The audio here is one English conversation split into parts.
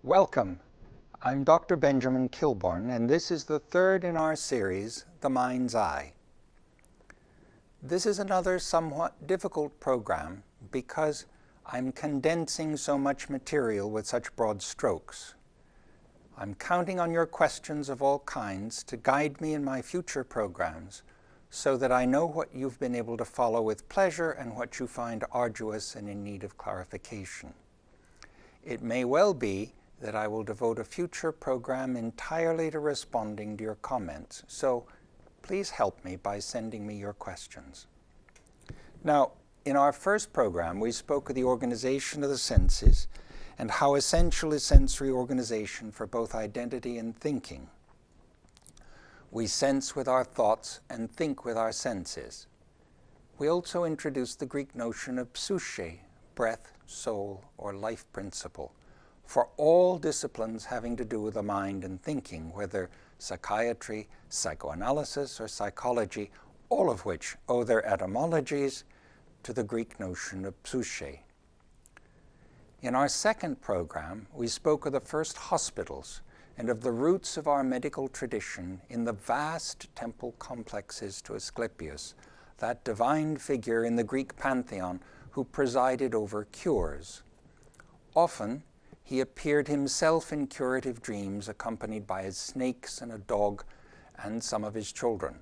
Welcome. I'm Dr. Benjamin Kilborn, and this is the third in our series, The Mind's Eye. This is another somewhat difficult program because I'm condensing so much material with such broad strokes. I'm counting on your questions of all kinds to guide me in my future programs so that I know what you've been able to follow with pleasure and what you find arduous and in need of clarification. It may well be that I will devote a future program entirely to responding to your comments, so please help me by sending me your questions. Now, in our first program, we spoke of the organization of the senses and how essential is sensory organization for both identity and thinking. We sense with our thoughts and think with our senses. We also introduced the Greek notion of psyche, breath, soul, or life principle, for all disciplines having to do with the mind and thinking, whether psychiatry, psychoanalysis, or psychology, all of which owe their etymologies to the Greek notion of psyche. In our second program, we spoke of the first hospitals and of the roots of our medical tradition in the vast temple complexes to Asclepius, that divine figure in the Greek pantheon who presided over cures. Often, he appeared himself in curative dreams accompanied by his snakes and a dog and some of his children,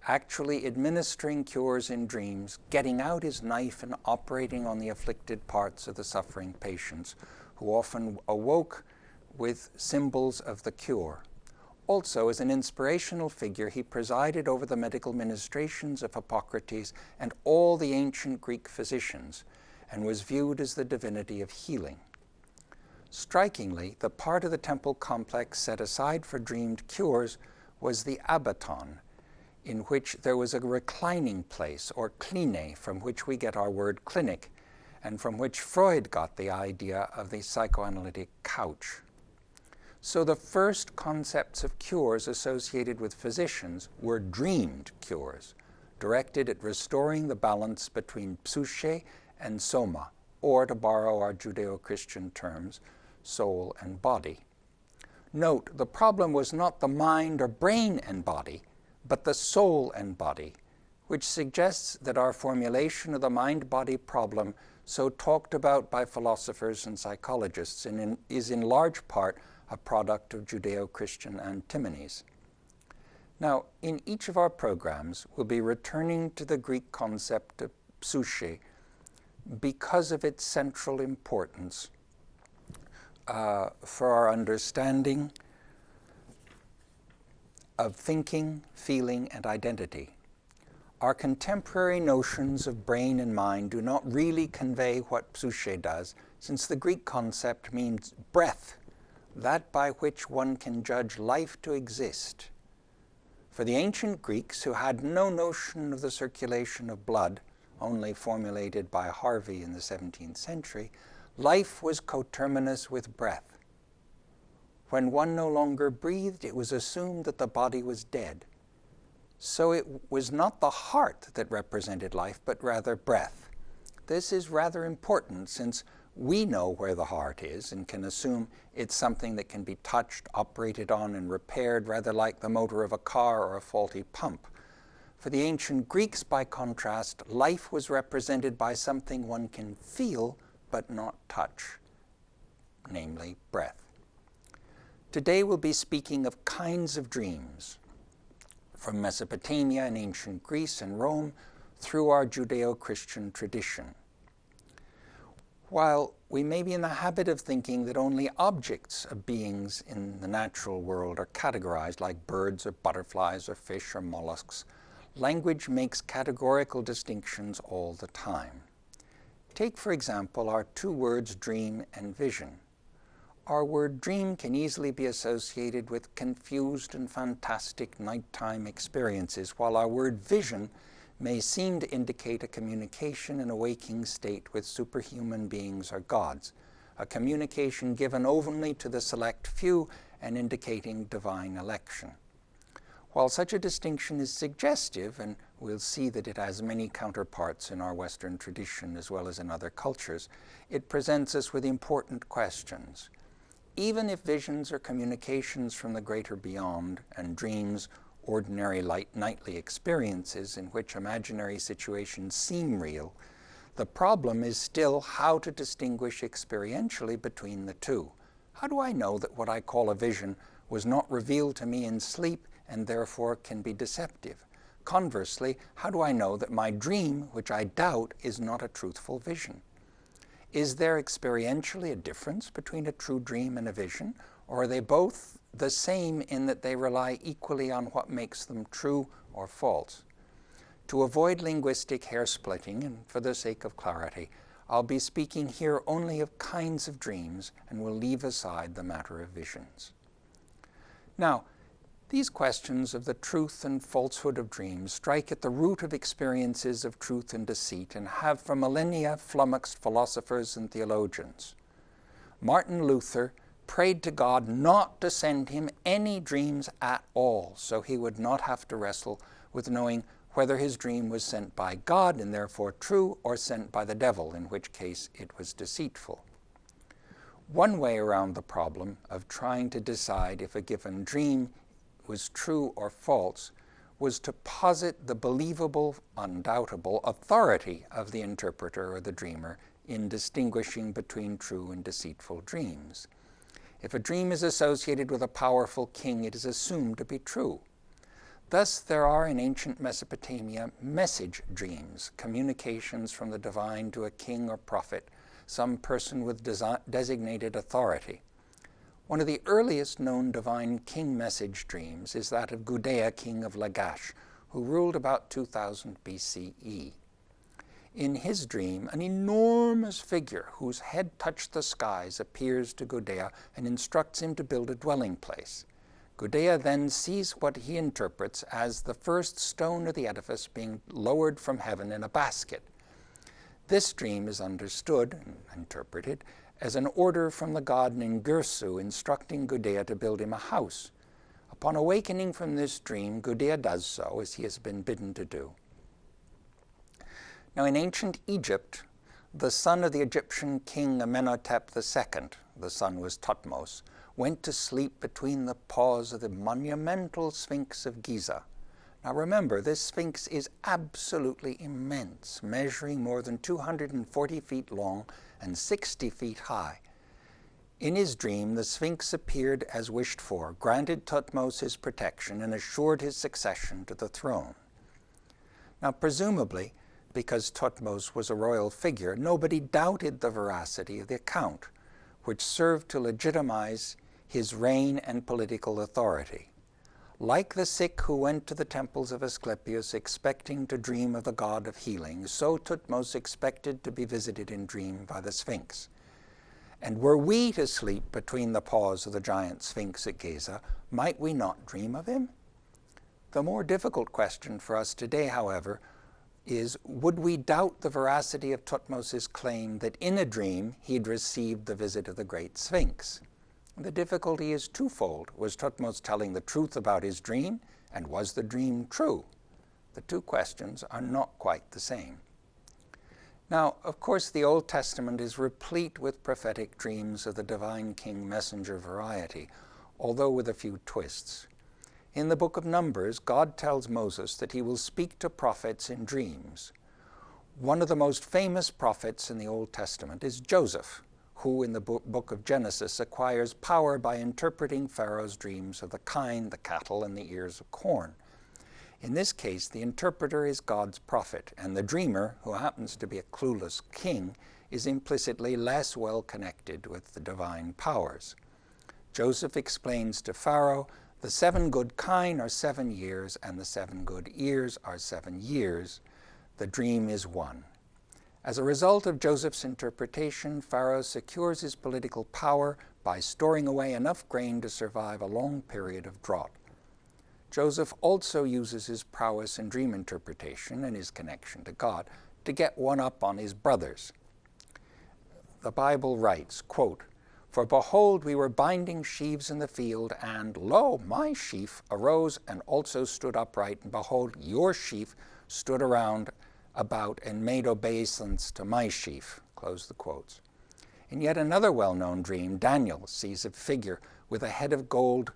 actually administering cures in dreams, getting out his knife and operating on the afflicted parts of the suffering patients, who often awoke with symbols of the cure. Also, as an inspirational figure, he presided over the medical ministrations of Hippocrates and all the ancient Greek physicians, and was viewed as the divinity of healing. Strikingly, the part of the temple complex set aside for dreamed cures was the abaton, in which there was a reclining place, or kline, from which we get our word clinic, and from which Freud got the idea of the psychoanalytic couch. So the first concepts of cures associated with physicians were dreamed cures, directed at restoring the balance between psyche and soma, or, to borrow our Judeo-Christian terms, soul and body. Note, the problem was not the mind or brain and body, but the soul and body, which suggests that our formulation of the mind-body problem, so talked about by philosophers and psychologists, is in large part a product of Judeo-Christian antimonies. Now, in each of our programs, we'll be returning to the Greek concept of psyche because of its central importance for our understanding of thinking, feeling, and identity. Our contemporary notions of brain and mind do not really convey what psyche does, since the Greek concept means breath, that by which one can judge life to exist. For the ancient Greeks, who had no notion of the circulation of blood, only formulated by Harvey in the 17th century, life was coterminous with breath. When one no longer breathed, it was assumed that the body was dead. So it was not the heart that represented life, but rather breath. This is rather important, since we know where the heart is and can assume it's something that can be touched, operated on, and repaired, rather like the motor of a car or a faulty pump. For the ancient Greeks, by contrast, life was represented by something one can feel but not touch, namely breath. Today we'll be speaking of kinds of dreams, from Mesopotamia and ancient Greece and Rome through our Judeo-Christian tradition. While we may be in the habit of thinking that only objects of beings in the natural world are categorized, like birds or butterflies or fish or mollusks, language makes categorical distinctions all the time. Take, for example, our two words dream and vision. Our word dream can easily be associated with confused and fantastic nighttime experiences, while our word vision may seem to indicate a communication in a waking state with superhuman beings or gods, a communication given only to the select few and indicating divine election. While such a distinction is suggestive, and we'll see that it has many counterparts in our Western tradition as well as in other cultures, it presents us with important questions. even if visions are communications from the greater beyond and dreams ordinary nightly experiences in which imaginary situations seem real, the problem is still how to distinguish experientially between the two. How do I know that what I call a vision was not revealed to me in sleep and therefore can be deceptive? Conversely, how do I know that my dream, which I doubt, is not a truthful vision? Is there experientially a difference between a true dream and a vision, or are they both the same in that they rely equally on what makes them true or false? To avoid linguistic hair-splitting, and for the sake of clarity, I'll be speaking here only of kinds of dreams and will leave aside the matter of visions. Now, these questions of the truth and falsehood of dreams strike at the root of experiences of truth and deceit and have for millennia flummoxed philosophers and theologians. Martin Luther prayed to God not to send him any dreams at all, so he would not have to wrestle with knowing whether his dream was sent by God and therefore true, or sent by the devil, in which case it was deceitful. One way around the problem of trying to decide if a given dream was true or false was to posit the believable, undoubtable authority of the interpreter or the dreamer in distinguishing between true and deceitful dreams. If a dream is associated with a powerful king, it is assumed to be true. Thus, there are in ancient Mesopotamia message dreams, communications from the divine to a king or prophet, some person with designated authority. One of the earliest known divine king message dreams is that of Gudea, king of Lagash, who ruled about 2000 BCE. In his dream, an enormous figure whose head touched the skies appears to Gudea and instructs him to build a dwelling place. Gudea then sees what he interprets as the first stone of the edifice being lowered from heaven in a basket. This dream is understood and interpreted as an order from the god Ningirsu instructing Gudea to build him a house. Upon awakening from this dream, Gudea does so as he has been bidden to do. Now, in ancient Egypt, the son of the Egyptian king Amenhotep II, the son was Thutmose, went to sleep between the paws of the monumental Sphinx of Giza. Now remember, this Sphinx is absolutely immense, measuring more than 240 feet long and 60 feet high. In his dream, the Sphinx appeared as wished for, granted Thutmose his protection, and assured his succession to the throne. Now presumably, because Thutmose was a royal figure, nobody doubted the veracity of the account, which served to legitimize his reign and political authority. Like the sick who went to the temples of Asclepius expecting to dream of the god of healing, so Thutmose expected to be visited in dream by the Sphinx. And were we to sleep between the paws of the giant Sphinx at Giza, might we not dream of him? The more difficult question for us today, however, is would we doubt the veracity of Thutmose's claim that in a dream he'd received the visit of the great Sphinx? The difficulty is twofold. Was Thutmose telling the truth about his dream, and was the dream true? The two questions are not quite the same. Now, of course, the Old Testament is replete with prophetic dreams of the divine king messenger variety, although with a few twists. In the book of Numbers, God tells Moses that he will speak to prophets in dreams. One of the most famous prophets in the Old Testament is Joseph, who in the book of Genesis acquires power by interpreting Pharaoh's dreams of the kine, the cattle, and the ears of corn. In this case, the interpreter is God's prophet, and the dreamer, who happens to be a clueless king, is implicitly less well connected with the divine powers. Joseph explains to Pharaoh, the 7 good kine are 7 years, and the 7 good ears are 7 years. The dream is one. As a result of Joseph's interpretation, Pharaoh secures his political power by storing away enough grain to survive a long period of drought. Joseph also uses his prowess in dream interpretation and his connection to God to get one up on his brothers. The Bible writes, quote, "For behold, we were binding sheaves in the field, and lo, my sheaf arose and also stood upright, and behold, your sheaf stood around about and made obeisance to my sheaf," close the quotes. In yet another well-known dream, Daniel sees a figure with a head of gold,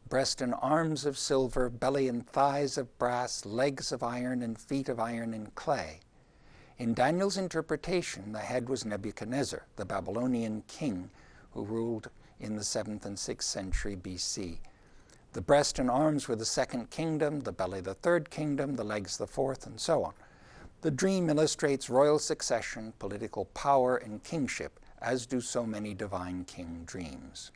breast and arms of silver, belly and thighs of brass, legs of iron, and feet of iron and clay. In Daniel's interpretation, the head was Nebuchadnezzar, the Babylonian king who ruled in the 7th and 6th century BC. The breast and arms were the second kingdom, the belly the third kingdom, the legs the fourth, and so on. The dream illustrates royal succession, political power, and kingship, as do so many divine king dreams.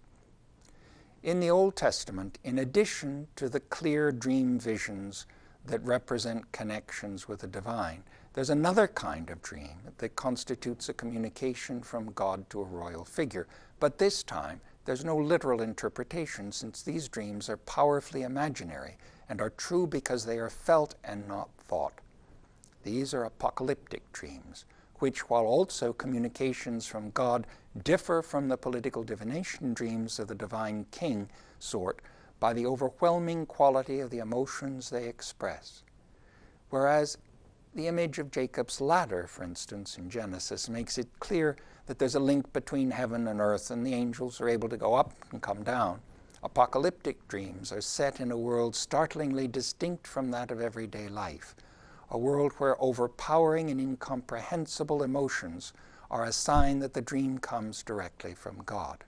In the Old Testament, in addition to the clear dream visions that represent connections with the divine, there's another kind of dream that constitutes a communication from God to a royal figure. But this time, there's no literal interpretation, since these dreams are powerfully imaginary and are true because they are felt and not thought. These are apocalyptic dreams, which, while also communications from God, differ from the political divination dreams of the divine king sort by the overwhelming quality of the emotions they express. Whereas the image of Jacob's ladder, for instance, in Genesis, makes it clear that there's a link between heaven and earth, and the angels are able to go up and come down. Apocalyptic dreams are set in a world startlingly distinct from that of everyday life, a world where overpowering and incomprehensible emotions are a sign that the dream comes directly from God.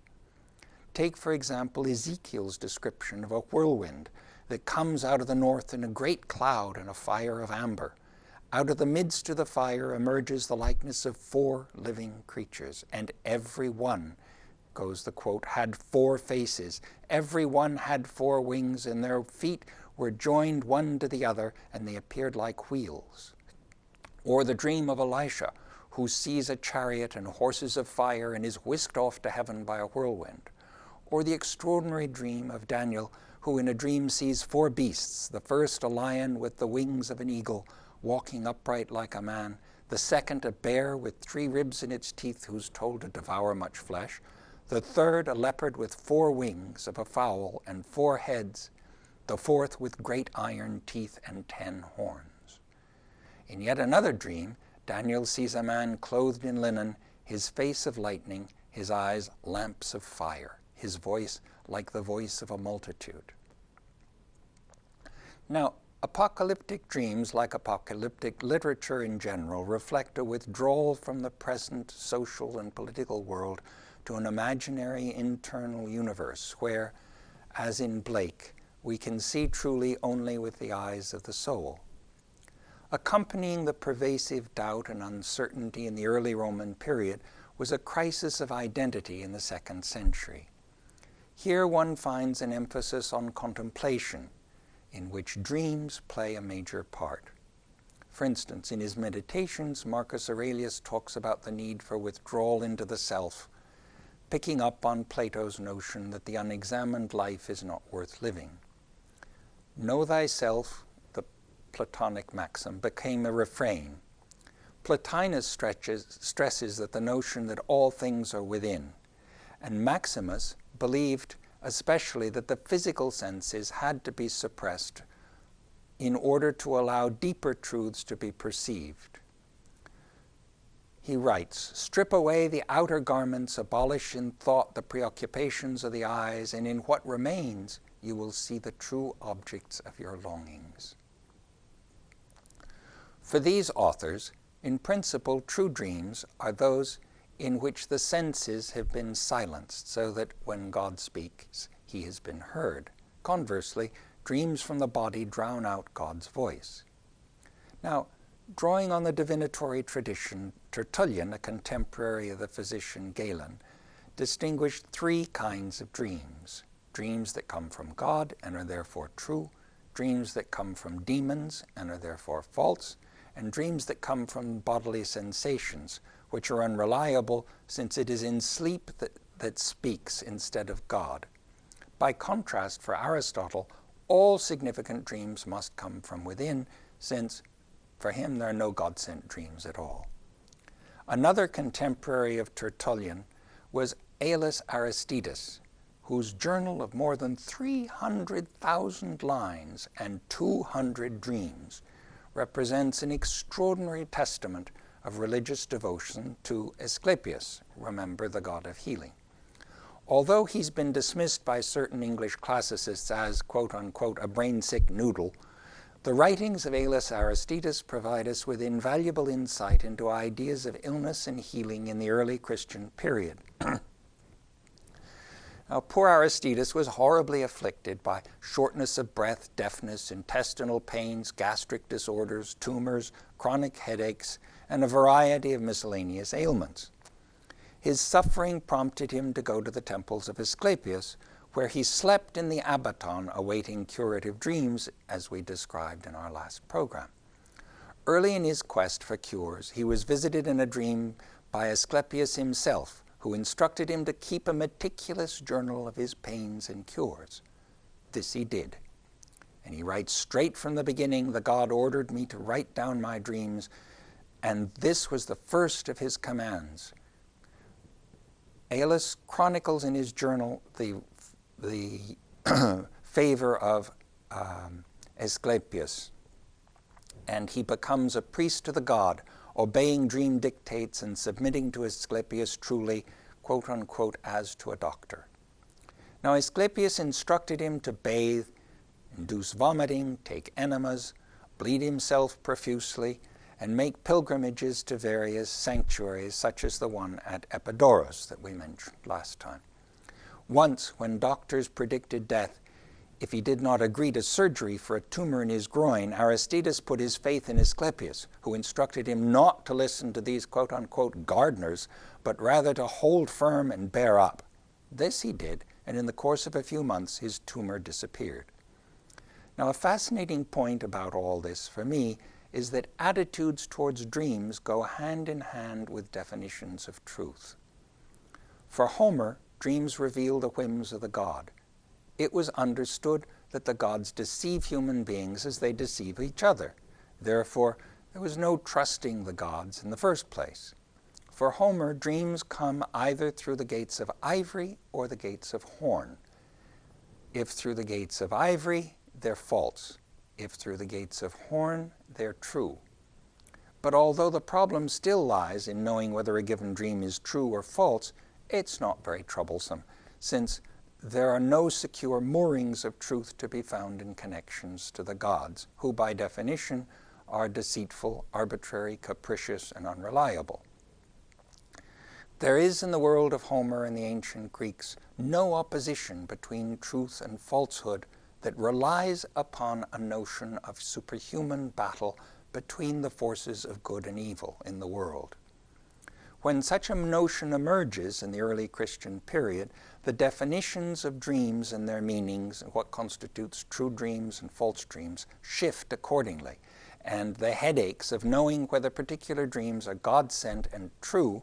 Take, for example, Ezekiel's description of a whirlwind that comes out of the north in a great cloud and a fire of amber. Out of the midst of the fire emerges the likeness of 4 living creatures, and every one, goes the quote, had 4 faces. Every one had 4 wings, and their feet were joined one to the other, and they appeared like wheels. Or the dream of Elisha, who sees a chariot and horses of fire and is whisked off to heaven by a whirlwind. Or the extraordinary dream of Daniel, who in a dream sees 4 beasts, the first a lion with the wings of an eagle, walking upright like a man, the second a bear with 3 ribs in its teeth, who's told to devour much flesh, the third a leopard with 4 wings of a fowl and 4 heads, the fourth with great iron teeth and 10 horns. In yet another dream, Daniel sees a man clothed in linen, his face of lightning, his eyes lamps of fire, his voice like the voice of a multitude. Now, apocalyptic dreams, like apocalyptic literature in general, reflect a withdrawal from the present social and political world to an imaginary internal universe where, as in Blake, we can see truly only with the eyes of the soul. Accompanying the pervasive doubt and uncertainty in the early Roman period was a crisis of identity in the 2nd century. Here one finds an emphasis on contemplation, in which dreams play a major part. For instance, in his Meditations, Marcus Aurelius talks about the need for withdrawal into the self, picking up on Plato's notion that the unexamined life is not worth living. Know thyself, the Platonic maxim, became a refrain. Plotinus stresses that the notion that all things are within, and Maximus believed especially that the physical senses had to be suppressed in order to allow deeper truths to be perceived. He writes, "Strip away the outer garments, abolish in thought the preoccupations of the eyes, and in what remains you will see the true objects of your longings." For these authors, in principle, true dreams are those in which the senses have been silenced, so that when God speaks, he has been heard. Conversely, dreams from the body drown out God's voice. Now, drawing on the divinatory tradition, Tertullian, a contemporary of the physician Galen, distinguished 3 kinds of dreams: dreams that come from God and are therefore true, dreams that come from demons and are therefore false, and dreams that come from bodily sensations, which are unreliable, since it is in sleep that speaks instead of God. By contrast, for Aristotle, all significant dreams must come from within, since for him there are no God-sent dreams at all. Another contemporary of Tertullian was Aulus Aristides, whose journal of more than 300,000 lines and 200 dreams represents an extraordinary testament of religious devotion to Asclepius, remember, the god of healing. Although he's been dismissed by certain English classicists as, quote-unquote, a brain-sick noodle, the writings of Aulus Aristides provide us with invaluable insight into ideas of illness and healing in the early Christian period. Now, poor Aristides was horribly afflicted by shortness of breath, deafness, intestinal pains, gastric disorders, tumors, chronic headaches, and a variety of miscellaneous ailments. His suffering prompted him to go to the temples of Asclepius, where he slept in the abaton awaiting curative dreams, as we described in our last program. Early in his quest for cures, he was visited in a dream by Asclepius himself, who instructed him to keep a meticulous journal of his pains and cures. This he did. And he writes, straight from the beginning, the god ordered me to write down my dreams, and this was the first of his commands. Aulus chronicles in his journal the favor of Asclepius, and he becomes a priest to the god, obeying dream dictates and submitting to Asclepius truly, quote-unquote, as to a doctor. Now Asclepius instructed him to bathe, induce vomiting, take enemas, bleed himself profusely, and make pilgrimages to various sanctuaries, such as the one at Epidaurus that we mentioned last time. Once, when doctors predicted death, if he did not agree to surgery for a tumor in his groin, Aristides put his faith in Asclepius, who instructed him not to listen to these quote-unquote gardeners, but rather to hold firm and bear up. This he did, and in the course of a few months his tumor disappeared. Now, a fascinating point about all this for me is that attitudes towards dreams go hand in hand with definitions of truth. For Homer, dreams reveal the whims of the god. It was understood that the gods deceive human beings as they deceive each other. Therefore, there was no trusting the gods in the first place. For Homer, dreams come either through the gates of ivory or the gates of horn. If through the gates of ivory, they're false. If through the gates of horn, they're true. But although the problem still lies in knowing whether a given dream is true or false, it's not very troublesome, since there are no secure moorings of truth to be found in connections to the gods, who by definition are deceitful, arbitrary, capricious, and unreliable. There is in the world of Homer and the ancient Greeks no opposition between truth and falsehood that relies upon a notion of superhuman battle between the forces of good and evil in the world. When such a notion emerges in the early Christian period, the definitions of dreams and their meanings, and what constitutes true dreams and false dreams, shift accordingly, and the headaches of knowing whether particular dreams are God-sent and true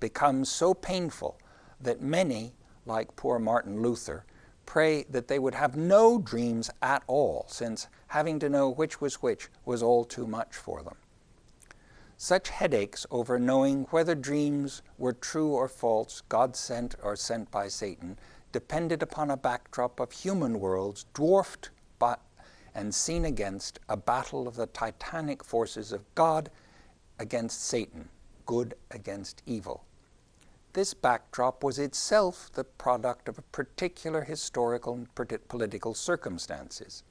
become so painful that many, like poor Martin Luther, pray that they would have no dreams at all, since having to know which was all too much for them. Such headaches over knowing whether dreams were true or false, God-sent or sent by Satan, depended upon a backdrop of human worlds dwarfed by and seen against a battle of the titanic forces of God against Satan, good against evil. This backdrop was itself the product of a particular historical and political circumstances.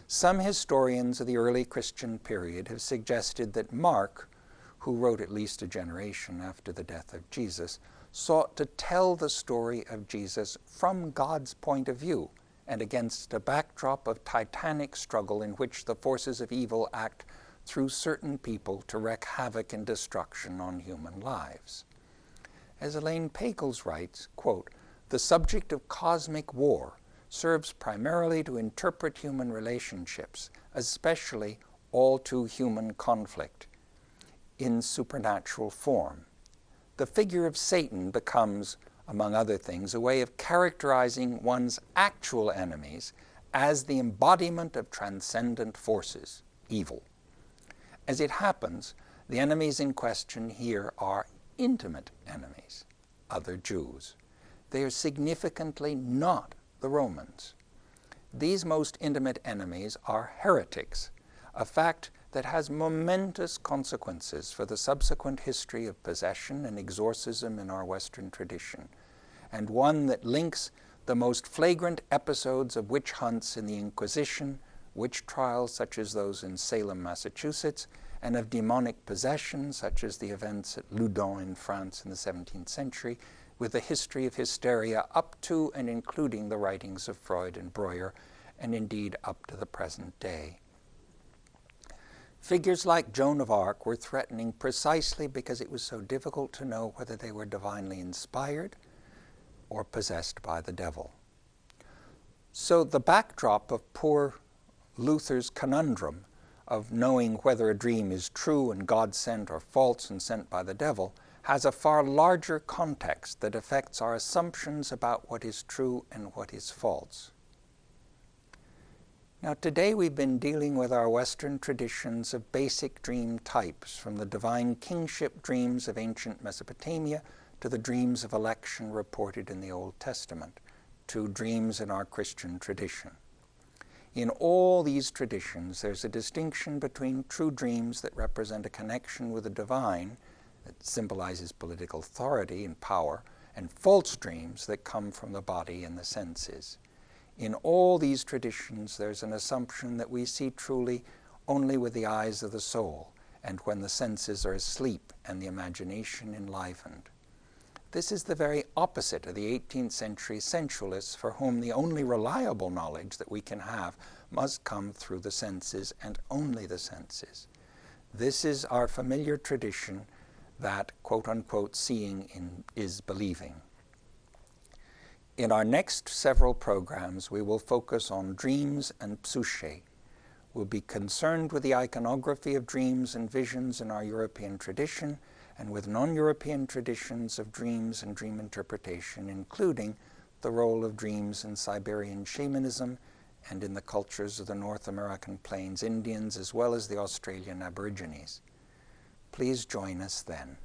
Some historians of the early Christian period have suggested that Mark, who wrote at least a generation after the death of Jesus, sought to tell the story of Jesus from God's point of view and against a backdrop of titanic struggle in which the forces of evil act through certain people to wreak havoc and destruction on human lives. As Elaine Pagels writes, quote, "The subject of cosmic war serves primarily to interpret human relationships, especially all too human conflict, in supernatural form. The figure of Satan becomes, among other things, a way of characterizing one's actual enemies as the embodiment of transcendent forces, evil. As it happens, the enemies in question here are intimate enemies, other Jews. They are significantly not the Romans. These most intimate enemies are heretics, a fact that has momentous consequences for the subsequent history of possession and exorcism in our Western tradition, and one that links the most flagrant episodes of witch hunts in the Inquisition, witch trials such as those in Salem, Massachusetts, and of demonic possession such as the events at Loudun in France in the 17th century, with the history of hysteria up to and including the writings of Freud and Breuer, and indeed up to the present day. Figures like Joan of Arc were threatening precisely because it was so difficult to know whether they were divinely inspired or possessed by the devil. So the backdrop of poor Luther's conundrum of knowing whether a dream is true and God-sent or false and sent by the devil has a far larger context that affects our assumptions about what is true and what is false. Now, today we've been dealing with our Western traditions of basic dream types, from the divine kingship dreams of ancient Mesopotamia to the dreams of election reported in the Old Testament, to dreams in our Christian tradition. In all these traditions, there's a distinction between true dreams that represent a connection with the divine, that symbolizes political authority and power, and false dreams that come from the body and the senses. In all these traditions, there's an assumption that we see truly only with the eyes of the soul, and when the senses are asleep and the imagination enlivened. This is the very opposite of the 18th century sensualists, for whom the only reliable knowledge that we can have must come through the senses and only the senses. This is our familiar tradition that, quote-unquote, seeing is believing. In our next several programs, we will focus on dreams and psyche. We'll be concerned with the iconography of dreams and visions in our European tradition, and with non-European traditions of dreams and dream interpretation, including the role of dreams in Siberian shamanism and in the cultures of the North American Plains Indians, as well as the Australian Aborigines. Please join us then.